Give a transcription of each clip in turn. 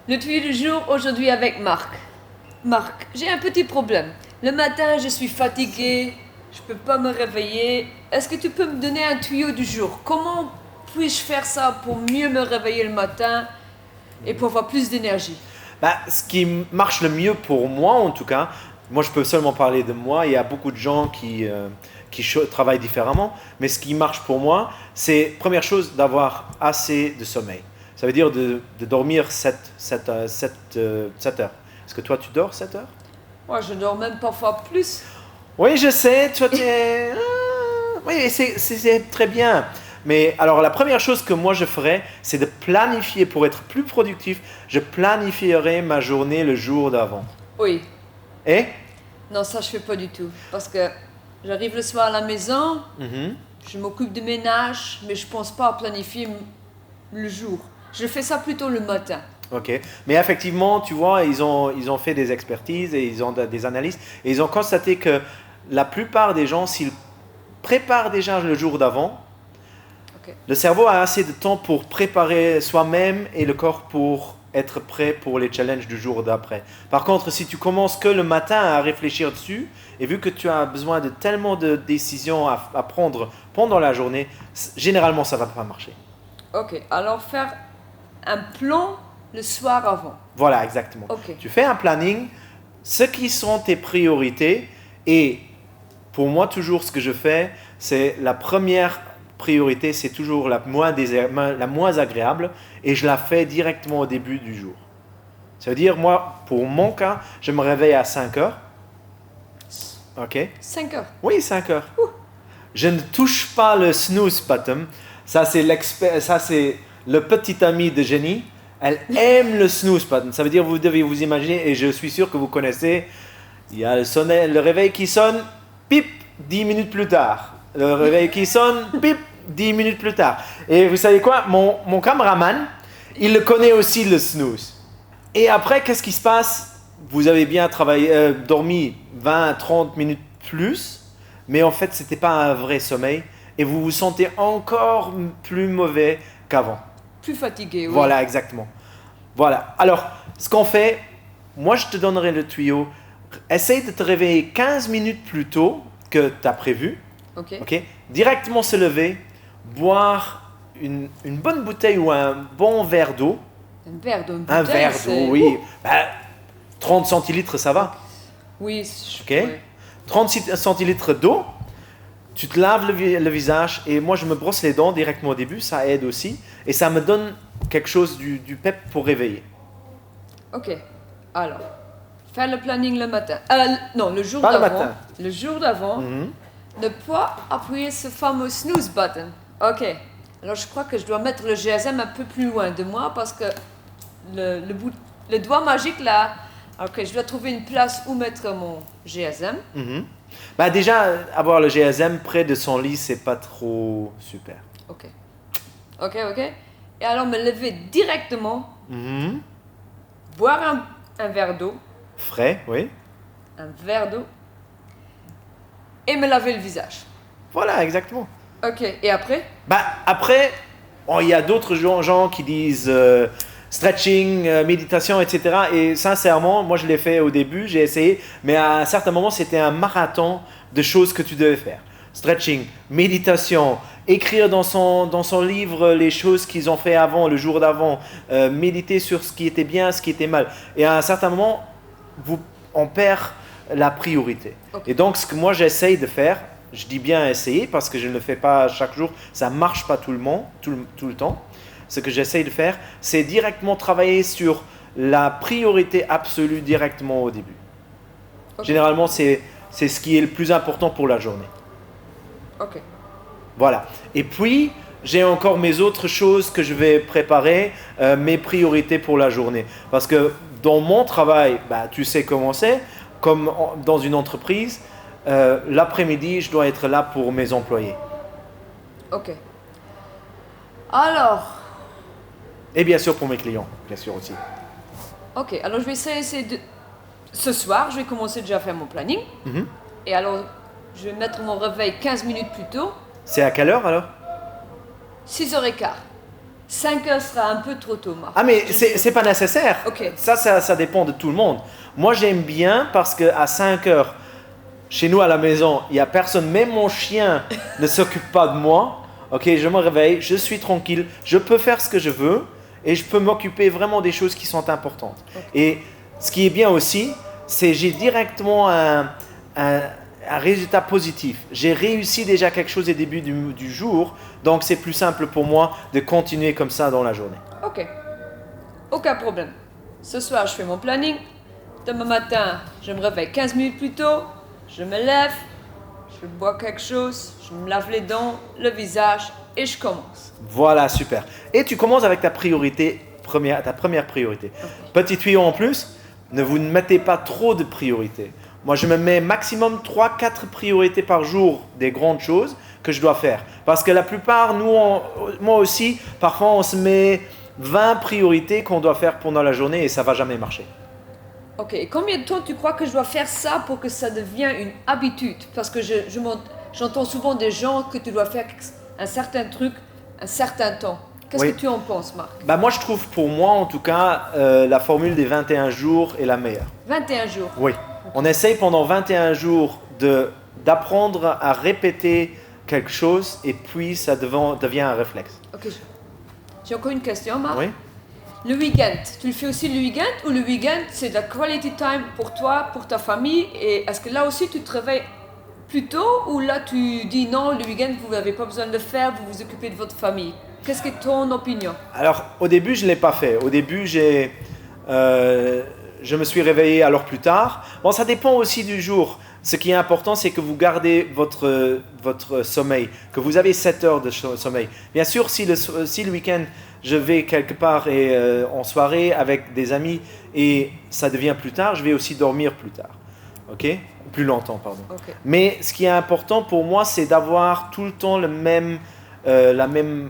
Le tuyau du jour aujourd'hui avec Marc. Marc, j'ai un petit problème. Le matin, je suis fatiguée, je peux pas me réveiller. Est-ce que tu peux me donner un tuyau du jour? Comment puis-je faire ça pour mieux me réveiller le matin et pour avoir plus d'énergie? Ce qui marche le mieux pour moi, en tout cas, moi je peux seulement parler de moi, il y a beaucoup de gens qui travaillent différemment, mais ce qui marche pour moi, c'est, première chose, d'avoir assez de sommeil. Ça veut dire de dormir 7 heures. Est-ce que toi tu dors 7 heures? Moi, je dors même parfois plus. Oui, je sais, toi tu es... oui, c'est très bien. Mais alors la première chose que moi je ferais, c'est de planifier pour être plus productif. Je planifierai ma journée le jour d'avant. Oui. Et Non, ça, je fais pas du tout. Parce que j'arrive le soir à la maison, je m'occupe de ménage, mais je pense pas à planifier le jour. Je fais ça plutôt le matin. Ok, mais effectivement, tu vois, ils ont fait des expertises et ils ont des analyses et ils ont constaté que la plupart des gens, s'ils préparent déjà le jour d'avant, le cerveau a assez de temps pour préparer soi-même et le corps pour être prêt pour les challenges du jour d'après. Par contre, si tu commences que le matin à réfléchir dessus, et vu que tu as besoin de tellement de décisions à prendre pendant la journée, généralement ça ne va pas marcher. Ok, alors faire un plan le soir avant. Voilà, exactement. Ok. Tu fais un planning, ce qui sont tes priorités, et pour moi, toujours ce que je fais, c'est la première priorité, c'est toujours la moins agréable, et je la fais directement au début du jour. Ça veut dire, moi, pour mon cas, je me réveille à 5 heures. Ok? 5 heures. Oui, 5 heures. Je ne touche pas le snooze button. Ça, c'est le petit ami de Jenny. Elle aime le snooze button. Ça veut dire, vous devez vous imaginer, et je suis sûr que vous connaissez, il y a le réveil qui sonne, pip, 10 minutes plus tard. Le réveil qui sonne, pip, 10 minutes plus tard. Et vous savez quoi? Mon caméraman, il le connaît aussi, le snooze. Et après, qu'est-ce qui se passe? Vous avez bien dormi 20, 30 minutes plus, mais en fait, ce n'était pas un vrai sommeil. Et vous vous sentez encore plus mauvais qu'avant. Plus fatigué, oui. Voilà, exactement. Voilà. Alors, ce qu'on fait, moi, je te donnerai le tuyau. Essaye de te réveiller 15 minutes plus tôt que tu as prévu. Ok. Directement se lever, boire une bonne bouteille ou un bon verre d'eau. Un verre d'eau, Un verre d'eau, oui. 30 centilitres, ça va. Oui. Ok. 30 centilitres d'eau. Tu te laves le visage et moi, je me brosse les dents directement au début. Ça aide aussi. Et ça me donne quelque chose du pep pour réveiller. Ok. Alors, faire le planning le matin. Non, le jour Pas le d'avant. matin. Le jour d'avant. Ne pas appuyer ce fameux snooze button. Ok. Alors, je crois que je dois mettre le GSM un peu plus loin de moi parce que le doigt magique là. Ok, je dois trouver une place où mettre mon GSM. Déjà, avoir le GSM près de son lit, c'est pas trop super. Ok. Et alors, me lever directement, boire un verre d'eau. Frais, oui. Un verre d'eau. Et me laver le visage. Voilà, exactement. Ok, et après? Après, il y a d'autres gens qui disent stretching, méditation, etc. Et sincèrement, moi je l'ai fait au début, j'ai essayé, mais à un certain moment, c'était un marathon de choses que tu devais faire. Stretching, méditation, écrire dans son livre les choses qu'ils ont fait avant, le jour d'avant, méditer sur ce qui était bien, ce qui était mal. Et à un certain moment, on perd la priorité. Okay. Et donc, ce que moi j'essaye de faire, je dis bien essayer parce que je ne le fais pas chaque jour, ça ne marche pas tout le temps. Ce que j'essaye de faire, c'est directement travailler sur la priorité absolue directement au début. Okay. Généralement, c'est ce qui est le plus important pour la journée. Ok. Voilà. Et puis, j'ai encore mes autres choses que je vais préparer, mes priorités pour la journée. Parce que dans mon travail, tu sais comment c'est, comme dans une entreprise, l'après-midi, je dois être là pour mes employés. Ok. Alors. Et bien sûr pour mes clients, bien sûr aussi. Ok, alors je vais essayer de... Ce soir, je vais commencer déjà à faire mon planning. Et alors, je vais mettre mon réveil 15 minutes plus tôt. C'est à quelle heure alors? 6h15. 5 heures sera un peu trop tôt, Marc. Ah mais c'est pas nécessaire. Ok. Ça dépend de tout le monde. Moi j'aime bien parce qu'à 5 heures, chez nous à la maison, il n'y a personne, même mon chien ne s'occupe pas de moi. Ok, je me réveille, je suis tranquille, je peux faire ce que je veux et je peux m'occuper vraiment des choses qui sont importantes. Et ce qui est bien aussi, c'est j'ai directement un résultat positif. J'ai réussi déjà quelque chose au début du jour, donc c'est plus simple pour moi de continuer comme ça dans la journée. Ok. Aucun problème. Ce soir, je fais mon planning. Demain matin, je me réveille 15 minutes plus tôt. Je me lève. Je bois quelque chose. Je me lave les dents, le visage et je commence. Voilà, super. Et tu commences avec ta première priorité. Petit tuyau en plus, ne vous mettez pas trop de priorités. Moi, je me mets maximum 3-4 priorités par jour des grandes choses que je dois faire. Parce que la plupart, moi aussi, parfois on se met 20 priorités qu'on doit faire pendant la journée et ça ne va jamais marcher. Ok, et combien de temps tu crois que je dois faire ça pour que ça devienne une habitude? Parce que j'entends souvent des gens que tu dois faire un certain truc, un certain temps. Qu'est-ce que tu en penses, Marc? Moi, je trouve pour moi, en tout cas, la formule des 21 jours est la meilleure. 21 jours? Oui. On essaye pendant 21 jours d'apprendre à répéter quelque chose et puis ça devient un réflexe. Ok, j'ai encore une question, Marc. Oui. Le week-end, tu le fais aussi le week-end ou le week-end c'est de la quality time pour toi, pour ta famille? Et est-ce que là aussi tu te réveilles plus tôt ou là tu dis non, le week-end vous n'avez pas besoin de le faire, vous vous occupez de votre famille? Qu'est-ce que est ton opinion? Alors au début je ne l'ai pas fait. Au début je me suis réveillé alors plus tard. Bon, ça dépend aussi du jour. Ce qui est important, c'est que vous gardez votre sommeil, que vous avez 7 heures de sommeil. Bien sûr, si le week-end, je vais quelque part en soirée avec des amis et ça devient plus tard, je vais aussi dormir plus tard. Ok? Plus longtemps, pardon. Okay. Mais ce qui est important pour moi, c'est d'avoir tout le temps la même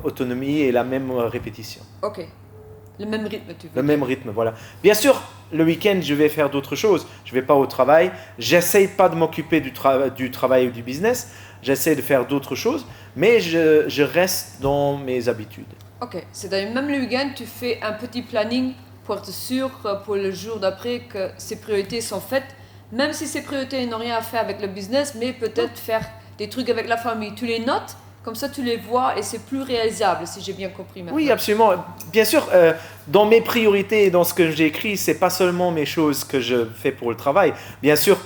autonomie et la même répétition. Ok. Le même rythme, tu veux. Le même rythme, voilà. Bien sûr, le week-end, je vais faire d'autres choses. Je ne vais pas au travail. J'essaye pas de m'occuper du travail ou du business. J'essaie de faire d'autres choses, mais je reste dans mes habitudes. Ok. C'est-à-dire, même le week-end, tu fais un petit planning pour être sûr pour le jour d'après que ces priorités sont faites. Même si ces priorités n'ont rien à faire avec le business, mais peut-être faire des trucs avec la famille. Tu les notes? Comme ça, tu les vois et c'est plus réalisable, si j'ai bien compris maintenant. Oui, absolument. Bien sûr, dans mes priorités et dans ce que j'ai écrit, ce n'est pas seulement mes choses que je fais pour le travail. Bien sûr,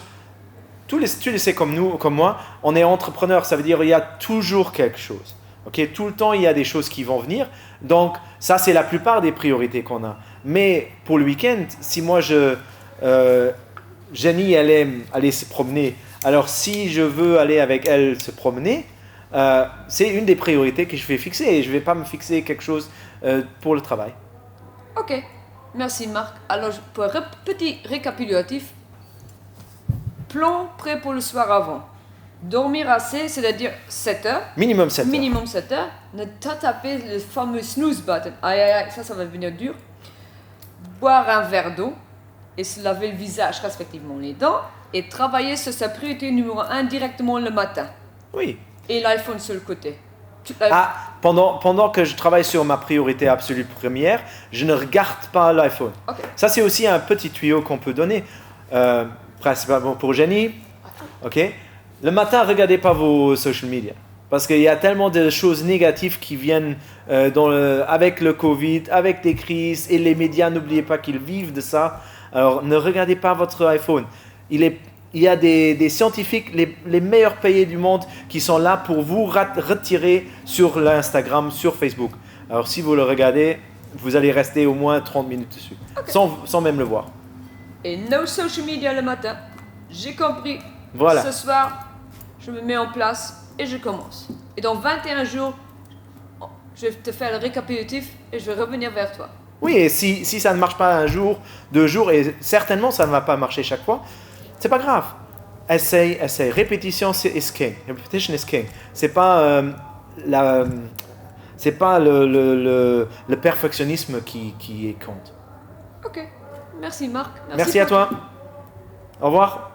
tu le sais comme moi, on est entrepreneur, ça veut dire qu'il y a toujours quelque chose. Okay? Tout le temps, il y a des choses qui vont venir. Donc, ça, c'est la plupart des priorités qu'on a. Mais pour le week-end, si moi, Jenny, elle aime aller se promener. Alors, si je veux aller avec elle se promener, c'est une des priorités que je vais fixer et je ne vais pas me fixer quelque chose pour le travail. Ok, merci Marc. Alors pour un petit récapitulatif, plan prêt pour le soir avant. Dormir assez, c'est-à-dire 7 heures. Minimum 7 heures. Minimum 7 heures. Ne pas taper le fameux snooze button. Aïe aïe aïe, ça va devenir dur. Boire un verre d'eau et se laver le visage, respectivement les dents. Et travailler sur sa priorité numéro 1 directement le matin. Oui. Et l'iPhone sur le côté. Pendant que je travaille sur ma priorité absolue première, je ne regarde pas l'iPhone. Okay. Ça, c'est aussi un petit tuyau qu'on peut donner, principalement pour Jenny. Okay? Le matin, ne regardez pas vos social media. Parce qu'il y a tellement de choses négatives qui viennent avec le Covid, avec des crises, et les médias, n'oubliez pas qu'ils vivent de ça. Alors, ne regardez pas votre iPhone. Il y a des scientifiques, les meilleurs payés du monde, qui sont là pour vous retirer sur l'Instagram, sur Facebook. Alors si vous le regardez, vous allez rester au moins 30 minutes dessus, okay. sans même le voir. Et no social media le matin. J'ai compris. Voilà. Ce soir, je me mets en place et je commence. Et dans 21 jours, je vais te faire le récapitulatif et je vais revenir vers toi. Oui, et si ça ne marche pas un jour, 2 jours, et certainement ça ne va pas marcher chaque fois, c'est pas grave. Essaye. Répétition, is king. Repetition is king. C'est pas le perfectionnisme qui compte. Ok. Merci Marc. Merci à toi. Au revoir.